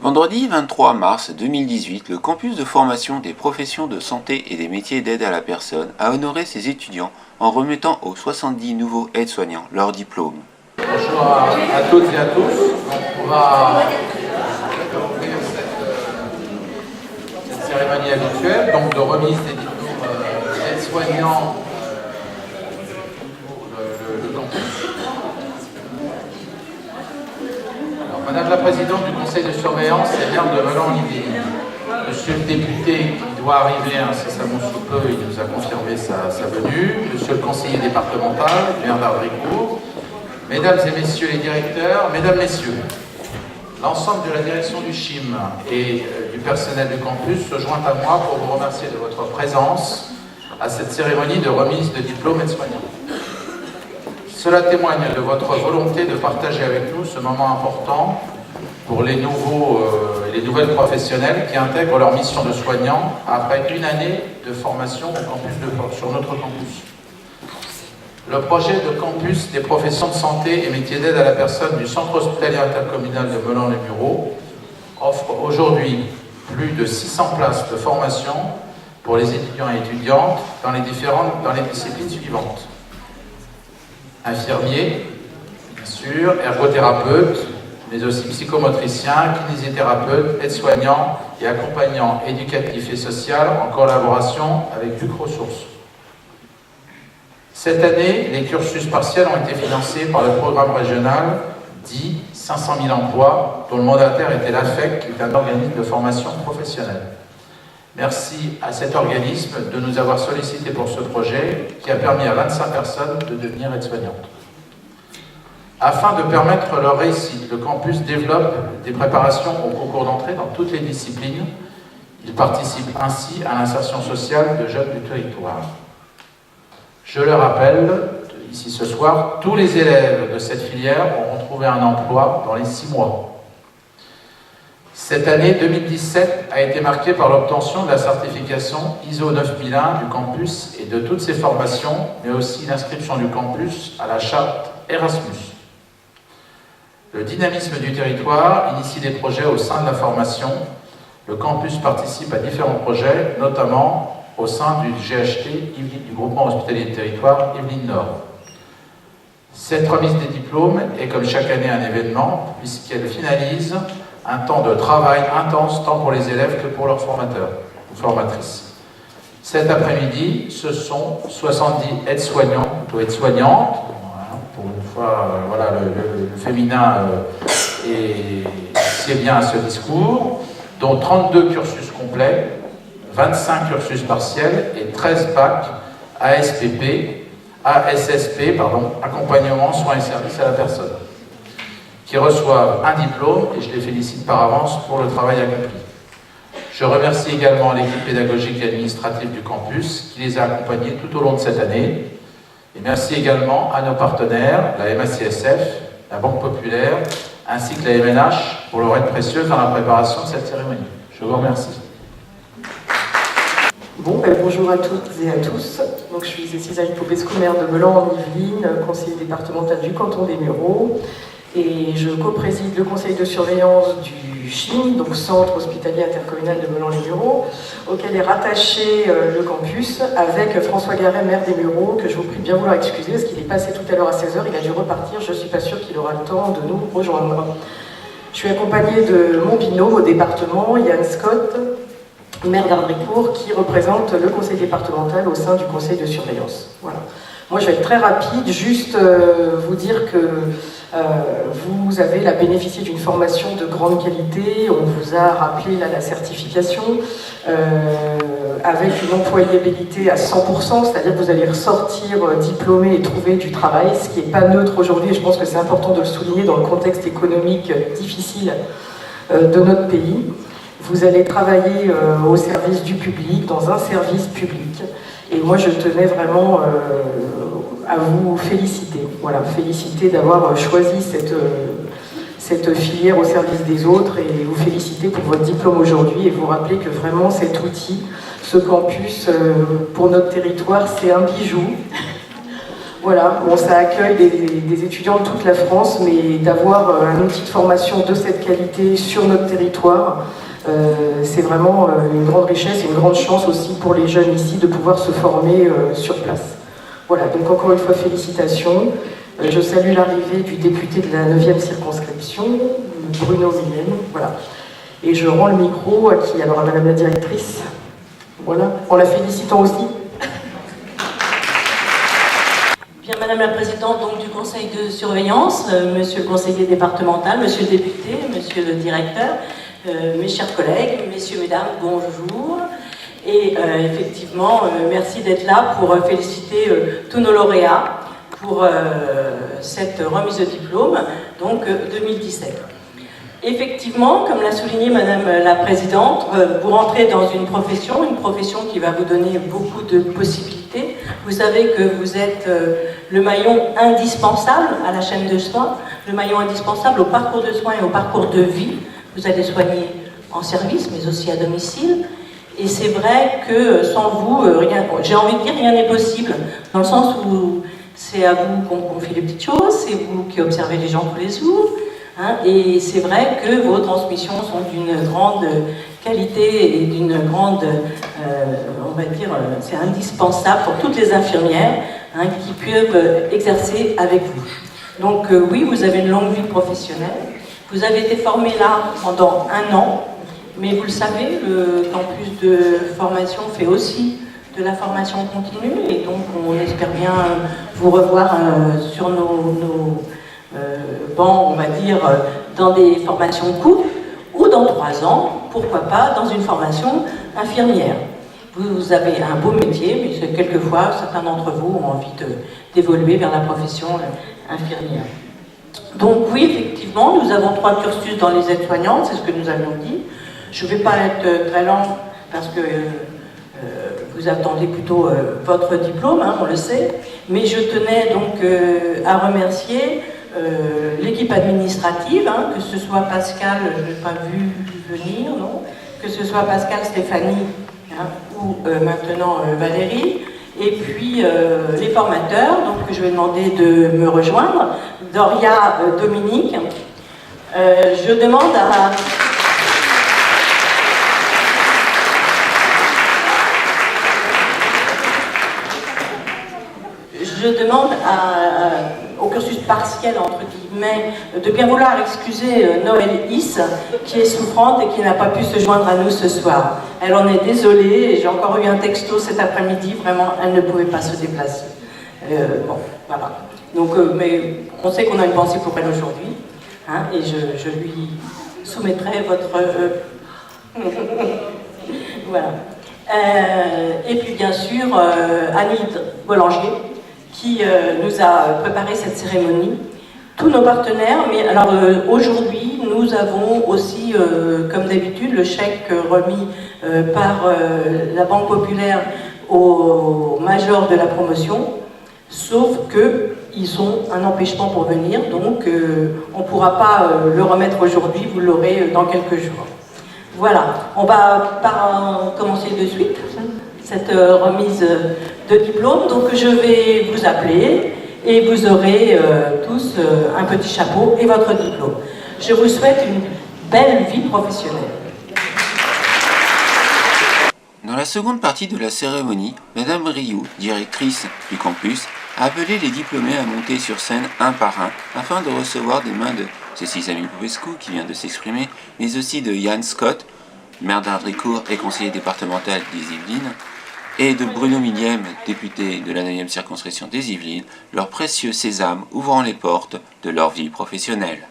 Vendredi 23 mars 2018, le campus de formation des professions de santé et des métiers d'aide à la personne a honoré ses étudiants en remettant aux 70 nouveaux aides-soignants leur diplôme. Bonjour à toutes et à tous. On va ouvrir cette cérémonie habituelle donc de remise des diplômes aides-soignants pour le campus. Alors, Madame la Présidente du Conseil de surveillance, c'est Maire de Melun-Yvelines. Monsieur le député qui doit arriver incessamment sous peu, il nous a confirmé sa venue. Monsieur le conseiller départemental, Bernard Bricourt. Mesdames et messieurs les directeurs, mesdames, messieurs, l'ensemble de la direction du CHIM et du personnel du campus se joint à moi pour vous remercier de votre présence à cette cérémonie de remise de diplômes aides-soignants. Cela témoigne de votre volonté de partager avec nous ce moment important pour les nouveaux et les nouvelles professionnels qui intègrent leur mission de soignant après une année de formation sur notre campus. Le projet de campus des professions de santé et métiers d'aide à la personne du Centre hospitalier intercommunal de Melun-les-Mureaux offre aujourd'hui plus de 600 places de formation pour les étudiants et étudiantes dans les disciplines suivantes. Infirmiers, bien sûr, ergothérapeutes, mais aussi psychomotriciens, kinésithérapeutes, aides-soignants et accompagnants éducatifs et sociaux en collaboration avec Duc Ressources. Cette année, les cursus partiels ont été financés par le programme régional dit 500 000 emplois, dont le mandataire était l'AFEC, qui est un organisme de formation professionnelle. Merci à cet organisme de nous avoir sollicité pour ce projet, qui a permis à 25 personnes de devenir aides-soignantes. Afin de permettre leur réussite, le campus développe des préparations au concours d'entrée dans toutes les disciplines. Il participe ainsi à l'insertion sociale de jeunes du territoire. Je le rappelle, ici ce soir, tous les élèves de cette filière auront trouvé un emploi dans les 6 mois. Cette année 2017 a été marquée par l'obtention de la certification ISO 9001 du campus et de toutes ses formations, mais aussi l'inscription du campus à la charte Erasmus. Le dynamisme du territoire initie des projets au sein de la formation. Le campus participe à différents projets, notamment au sein du GHT, du groupement hospitalier de territoire Yvelines Nord. Cette remise des diplômes est comme chaque année un événement, puisqu'elle finalise un temps de travail intense tant pour les élèves que pour leurs formateurs ou formatrices. Cet après-midi, ce sont 70 aides-soignants, plutôt aides-soignantes, pour une fois, voilà, le féminin c'est bien à ce discours, dont 32 cursus complets, 25 cursus partiels et 13 bacs ASSP, accompagnement, soins et services à la personne, qui reçoivent un diplôme et je les félicite par avance pour le travail accompli. Je remercie également l'équipe pédagogique et administrative du campus qui les a accompagnés tout au long de cette année. Et merci également à nos partenaires, la MACSF, la Banque Populaire, ainsi que la MNH pour leur aide précieuse dans la préparation de cette cérémonie. Je vous remercie. Bonjour à toutes et à tous. Donc, je suis Cécile Popescu, maire de Melun-en-Yvelines, conseiller départemental du canton des Mureaux, et je co-préside le conseil de surveillance du CHIM, donc Centre hospitalier intercommunal de Melun-les-Mureaux, auquel est rattaché le campus, avec François Garret, maire des Mureaux, que je vous prie de bien vouloir excuser, parce qu'il est passé tout à l'heure à 16h, il a dû repartir, je ne suis pas sûre qu'il aura le temps de nous rejoindre. Je suis accompagnée de mon binôme au département, Yann Scott, maire d'Ardricourt, qui représente le conseil départemental au sein du conseil de surveillance. Voilà. Moi, je vais être très rapide, juste vous dire que vous avez bénéficié d'une formation de grande qualité. On vous a rappelé la certification avec une employabilité à 100%, c'est-à-dire que vous allez ressortir diplômé et trouver du travail, ce qui n'est pas neutre aujourd'hui, et je pense que c'est important de le souligner dans le contexte économique difficile de notre pays. Vous allez travailler au service du public, dans un service public. Et moi, je tenais vraiment à vous féliciter. Voilà, féliciter d'avoir choisi cette filière au service des autres et vous féliciter pour votre diplôme aujourd'hui et vous rappeler que vraiment cet outil, ce campus, pour notre territoire, c'est un bijou. Voilà, bon, ça accueille des étudiants de toute la France, mais d'avoir un outil de formation de cette qualité sur notre territoire, c'est vraiment une grande richesse et une grande chance aussi pour les jeunes ici de pouvoir se former sur place. Voilà, donc encore une fois, félicitations. Je salue l'arrivée du député de la 9e circonscription, Bruno Millem, voilà. Et je rends le micro à qui? Alors à Madame la directrice, voilà, en la félicitant aussi. Bien, Madame la Présidente donc, du Conseil de surveillance, Monsieur le conseiller départemental, Monsieur le député, Monsieur le directeur, mes chers collègues, Messieurs, Mesdames, bonjour. Et effectivement, merci d'être là pour féliciter tous nos lauréats pour cette remise de diplôme, donc 2017. Effectivement, comme l'a souligné Madame la Présidente, vous rentrez dans une profession qui va vous donner beaucoup de possibilités. Vous savez que vous êtes le maillon indispensable à la chaîne de soins, le maillon indispensable au parcours de soins et au parcours de vie. Vous allez soigner en service, mais aussi à domicile. Et c'est vrai que sans vous, j'ai envie de dire, rien n'est possible, dans le sens où c'est à vous qu'on confie les petites choses, c'est vous qui observez les gens tous les jours, hein, et c'est vrai que vos transmissions sont d'une grande qualité et d'une grande, on va dire, c'est indispensable pour toutes les infirmières hein, qui peuvent exercer avec vous. Donc oui, vous avez une longue vie professionnelle, vous avez été formé là pendant 1 an, mais vous le savez, le campus de formation fait aussi de la formation continue et donc on espère bien vous revoir sur nos bancs, on va dire, dans des formations courtes ou dans 3 ans, pourquoi pas, dans une formation infirmière. Vous avez un beau métier, mais quelquefois, certains d'entre vous ont envie d'évoluer vers la profession infirmière. Donc oui, effectivement, nous avons 3 cursus dans les aides-soignantes, c'est ce que nous avions dit. Je ne vais pas être très lent parce que vous attendez plutôt votre diplôme, hein, on le sait, mais je tenais donc à remercier l'équipe administrative, hein, que ce soit Pascal, je n'ai pas vu venir, non, que ce soit Pascal, Stéphanie hein, ou maintenant Valérie, et puis les formateurs, donc je vais demander de me rejoindre, Doria, Dominique. Je demande à... Je demande au cursus partiel, entre guillemets, de bien vouloir excuser Noël Is, qui est souffrante et qui n'a pas pu se joindre à nous ce soir. Elle en est désolée, et j'ai encore eu un texto cet après-midi, vraiment, elle ne pouvait pas se déplacer. Bon, voilà. Donc, mais on sait qu'on a une pensée pour elle aujourd'hui, hein, et je lui soumettrai votre... voilà. Et puis, bien sûr, Annie Boulanger, qui nous a préparé cette cérémonie, tous nos partenaires, mais alors aujourd'hui nous avons aussi, comme d'habitude, le chèque remis par la Banque Populaire aux majors de la promotion, sauf qu'ils ont un empêchement pour venir, donc on ne pourra pas le remettre aujourd'hui, vous l'aurez dans quelques jours. Voilà, on va commencer de suite cette remise de diplôme, donc je vais vous appeler et vous aurez tous un petit chapeau et votre diplôme. Je vous souhaite une belle vie professionnelle. Dans la seconde partie de la cérémonie, Madame Rioux, directrice du campus, a appelé les diplômés à monter sur scène un par un afin de recevoir des mains de Cécile Popescu qui vient de s'exprimer, mais aussi de Yann Scott, maire d'Ardricourt et conseiller départemental des Yvelines, et de Bruno Millem, député de la 9e circonscription des Yvelines, leur précieux sésame ouvrant les portes de leur vie professionnelle.